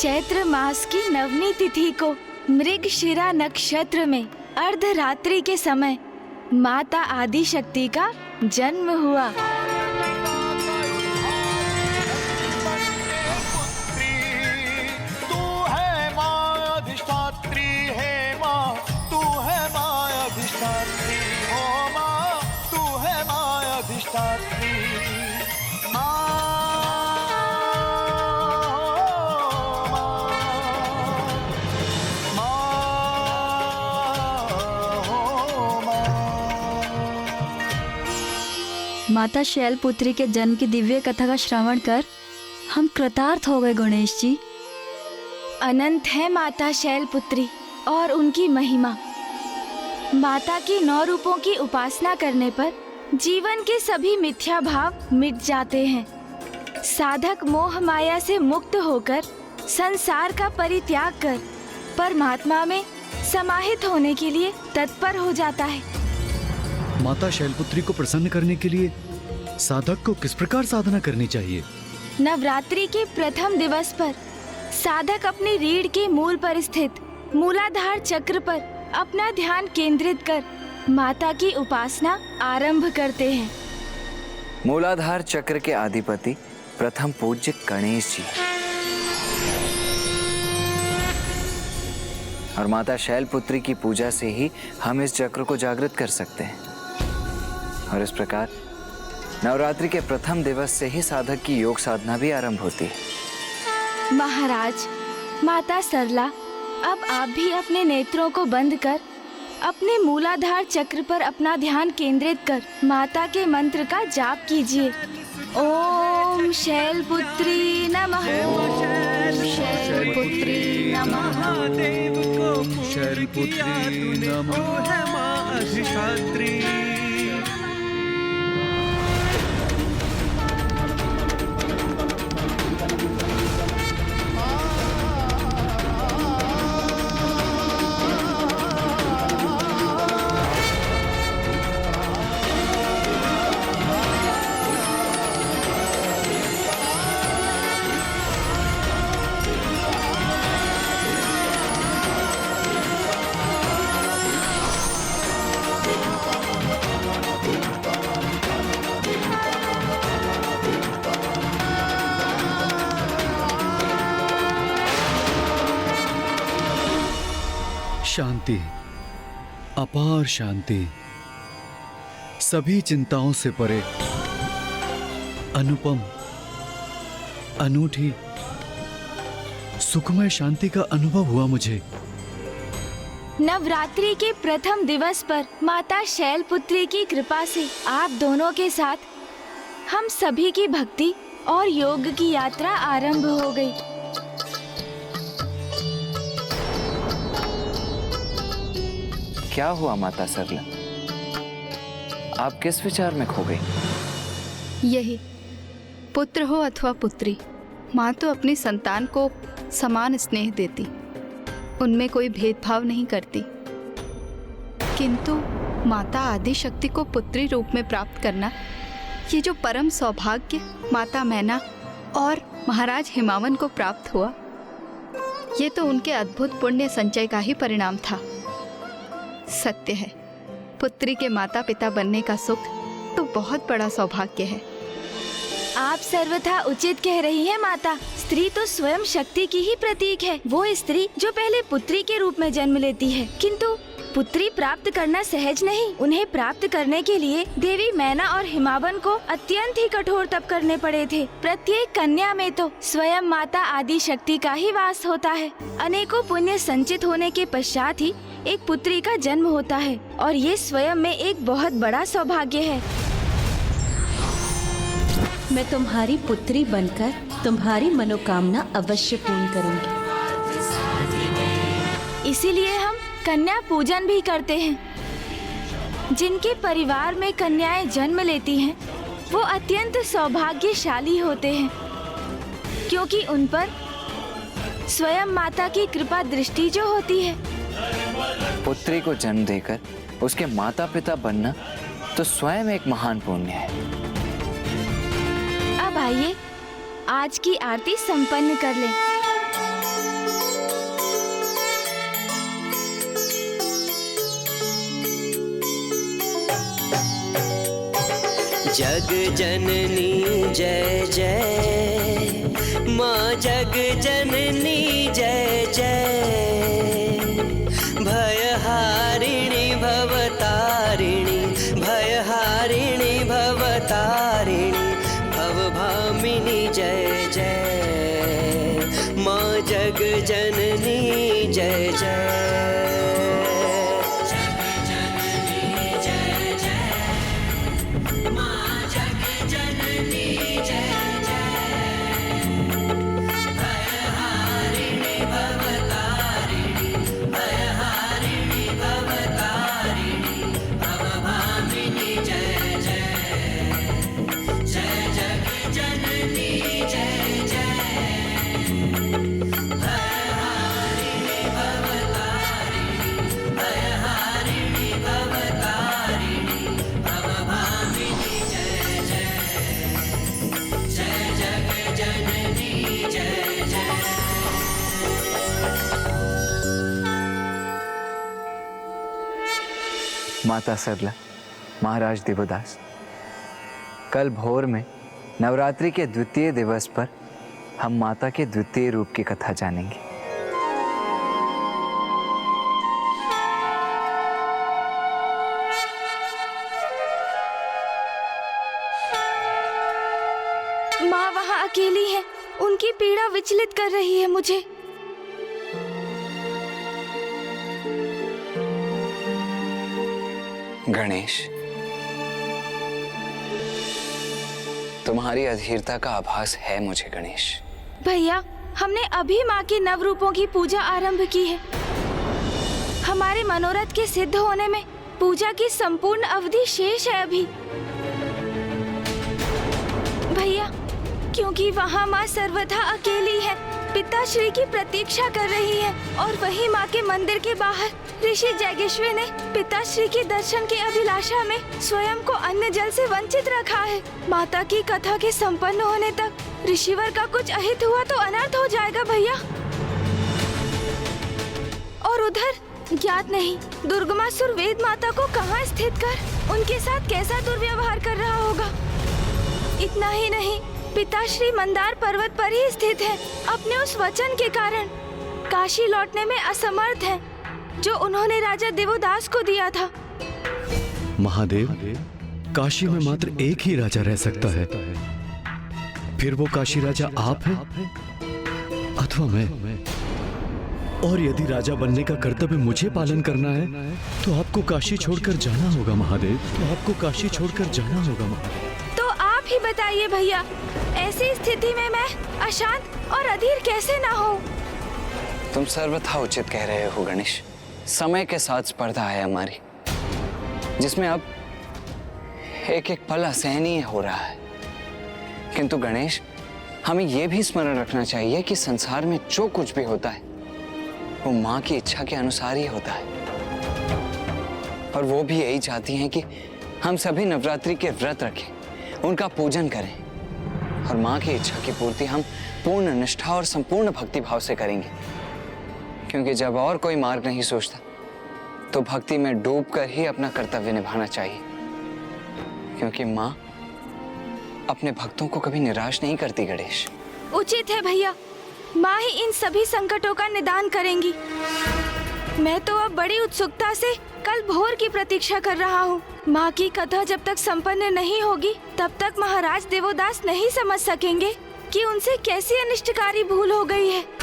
चैत्र मास की नवमी तिथि को मृगशिरा नक्षत्र में अर्धरात्रि के समय माता आदि शक्ति का जन्म हुआ। तू है माँ अधिष्ठात्री, है माँ तू है माँ अधिष्ठात्री, ओ माँ तू है माँ अधिष्ठात्री। माता शैलपुत्री के जन्म की दिव्य कथा का श्रवण कर हम कृतार्थ हो गए गणेश जी। अनंत है माता शैलपुत्री और उनकी महिमा। माता की 9 रूपों की उपासना करने पर जीवन के सभी मिथ्या भाव मिट जाते हैं। साधक मोह माया से मुक्त होकर संसार का परित्याग कर परमात्मा में समाहित होने के लिए तत्पर हो जाता है। माता शैलपुत्री को प्रसन्न करने के लिए साधक को किस प्रकार साधना करनी चाहिए? नवरात्रि के प्रथम दिवस पर साधक अपनी रीढ़ के मूल पर स्थित मूलाधार चक्र पर अपना ध्यान केंद्रित कर माता की उपासना आरंभ करते हैं। मूलाधार चक्र के अधिपति प्रथम पूज्य गणेश जी और माता शैलपुत्री की पूजा से ही हम इस चक्र को जागृत कर सकते हैं और इस प्रकार नवरात्रि के प्रथम दिवस से ही साधक की योग साधना भी आरंभ होती है। महाराज, माता सरला, अब आप भी अपने नेत्रों को बंद कर अपने मूलाधार चक्र पर अपना ध्यान केंद्रित कर माता के मंत्र का जाप कीजिए। ओम शैलपुत्री नमः, ओम शैलपुत्री नमः, शैलपुत्री नमः। शांति, अपार शांति, सभी चिंताओं से परे, अनुपम, अनूठी, सुखमय शांति का अनुभव हुआ मुझे। नवरात्रि के प्रथम दिवस पर माता शैलपुत्री की कृपा से आप दोनों के साथ हम सभी की भक्ति और योग की यात्रा आरंभ हो गई। क्या हुआ माता सरला? आप किस विचार में खो गई? यही, पुत्र हो अथवा पुत्री, माँ तो अपनी संतान को समान स्नेह देती, उनमें कोई भेदभाव नहीं करती। किंतु माता आदि शक्ति को पुत्री रूप में प्राप्त करना, ये जो परम सौभाग्य माता मैना और महाराज हिमावन को प्राप्त हुआ, ये तो उनके अद्भुत पुण्य संचय का ही परिणाम था। सत्य है, पुत्री के माता पिता बनने का सुख तो बहुत बड़ा सौभाग्य है। आप सर्वथा उचित कह रही हैं माता। स्त्री तो स्वयं शक्ति की ही प्रतीक है। वो स्त्री जो पहले पुत्री के रूप में जन्म लेती है, किंतु पुत्री प्राप्त करना सहज नहीं। उन्हें प्राप्त करने के लिए देवी मैना और हिमावन को अत्यंत ही कठोर तप करने पड़े थे। प्रत्येक कन्या में तो स्वयं माता आदि शक्ति का ही वास होता है। अनेकों पुण्य संचित होने के पश्चात ही एक पुत्री का जन्म होता है और ये स्वयं में एक बहुत बड़ा सौभाग्य है। मैं तुम्हारी पुत्री बनकर तुम्हारी मनोकामना अवश्य पूर्ण करूंगी। इसीलिए हम कन्या पूजन भी करते हैं। जिनके परिवार में कन्याएं जन्म लेती हैं, वो अत्यंत सौभाग्यशाली होते हैं, क्योंकि उन पर स्वयं माता की कृपा दृष्टि जो होती है। पुत्री को जन्म देकर उसके माता पिता बनना तो स्वयं एक महान पुण्य है। अब आइए आज की आरती संपन्न कर लें। जग जननी जय जय, माँ जग जननी जय जय। भयहारिणी भवतारिणी, भयहारिणी भवतारिणी, भवभामिनी जय जय, माँ जग जननी जय जय। माता सरला, महाराज देवदास, कल भोर में नवरात्रि के द्वितीय दिवस पर हम माता के द्वितीय रूप की कथा जानेंगे। माँ वहाँ अकेली है, उनकी पीड़ा विचलित कर रही है मुझे। गणेश, तुम्हारी अधीरता का आभास है मुझे गणेश। भैया, हमने अभी माँ के नव रूपों की पूजा आरंभ की है। हमारे मनोरथ के सिद्ध होने में पूजा की संपूर्ण अवधि शेष है अभी। भैया, क्योंकि वहाँ माँ सर्वथा अकेली है, पिताश्री की प्रतीक्षा कर रही है और वही माँ के मंदिर के बाहर ऋषि जैगेश्वर ने पिताश्री के दर्शन की अभिलाषा में स्वयं को अन्न जल से वंचित रखा है। माता की कथा के संपन्न होने तक ऋषिवर का कुछ अहित हुआ तो अनर्थ हो जाएगा भैया। और उधर ज्ञात नहीं दुर्गमासुर वेद माता को कहाँ स्थित कर उनके साथ कैसा दुर्व्यवहार कर रहा होगा। इतना ही नहीं, पिताश्री मंदार पर्वत पर ही स्थित है। अपने उस वचन के कारण काशी लौटने में असमर्थ है जो उन्होंने राजा देवोदास को दिया था। महादेव, काशी में मात्र एक ही राजा रह सकता है। फिर वो काशी राजा आप हैं अथवा मैं। और यदि राजा बनने का कर्तव्य मुझे पालन करना है तो आपको काशी छोड़कर जाना होगा महादेव, तो आपको काशी छोड़कर जाना होगा महादेव। तो आप ही बताइए भैया, ऐसी स्थिति में मैं अशांत और अधीर कैसे ना हो। तुम सर्वथा उचित कह रहे हो गणेश। समय के साथ स्पर्धा है हमारी, जिसमें अब एक एक पल असहनीय हो रहा है। किंतु गणेश, हमें यह भी स्मरण रखना चाहिए कि संसार में जो कुछ भी होता है वो माँ की इच्छा के अनुसार ही होता है। और वो भी यही चाहती हैं कि हम सभी नवरात्रि के व्रत रखें, उनका पूजन करें और माँ की इच्छा की पूर्ति हम पूर्ण निष्ठा और संपूर्ण भक्ति भाव से करेंगे। क्योंकि जब और कोई मार्ग नहीं सोचता तो भक्ति में डूबकर ही अपना कर्तव्य निभाना चाहिए। क्योंकि माँ अपने भक्तों को कभी निराश नहीं करती गणेश। उचित है भैया, माँ ही इन सभी संकटों का निदान करेंगी। मैं तो अब बड़ी उत्सुकता से कल भोर की प्रतीक्षा कर रहा हूँ। माँ की कथा जब तक संपन्न नहीं होगी तब तक महाराज देवोदास नहीं समझ सकेंगे कि उनसे कैसी अनिष्टकारी भूल हो गई है।